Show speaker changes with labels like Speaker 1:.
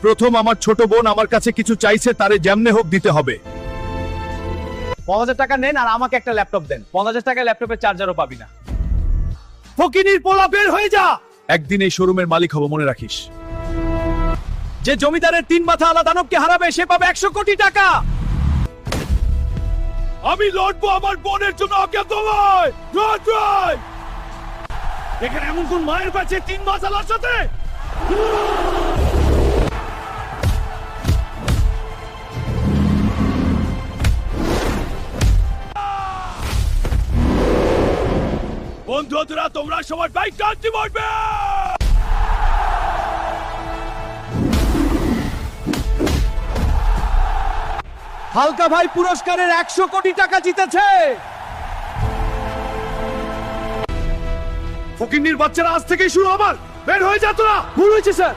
Speaker 1: প্রথম আমার ছোট বোন আমার কাছে কিছু চাইছে, তারে যেমনে হোক দিতে হবে।
Speaker 2: 50,000 টাকা নেন আর আমাকে একটা ল্যাপটপ দেন। 50,000 টাকায় ল্যাপটপের চার্জারও পাবি না।
Speaker 1: ফকিনীর পোলা, বের হয়ে যা। একদিন এই শোরুমের মালিক হব, মনে রাখিস। যে জমিদারের 3 মাথা আলা দানবকে হারাবে সে পাবে 100 কোটি টাকা। আমি লড়বো আমার বোনের জন্য অজ্ঞাতনায়। জয় এখানে এমন কোন মায়ের কাছে 3 মাথা আলার সাথে? বন্ধুরা, তোমরা সবার বাইক টানতে পারবে। হালকা ভাই পুরস্কারের 100 কোটি টাকা জিতেছে। ফকিন্নির বাচ্চারা আজ থেকেই শুরু। আমার বের হয়ে যা তোরা। ভুল হয়েছে স্যার।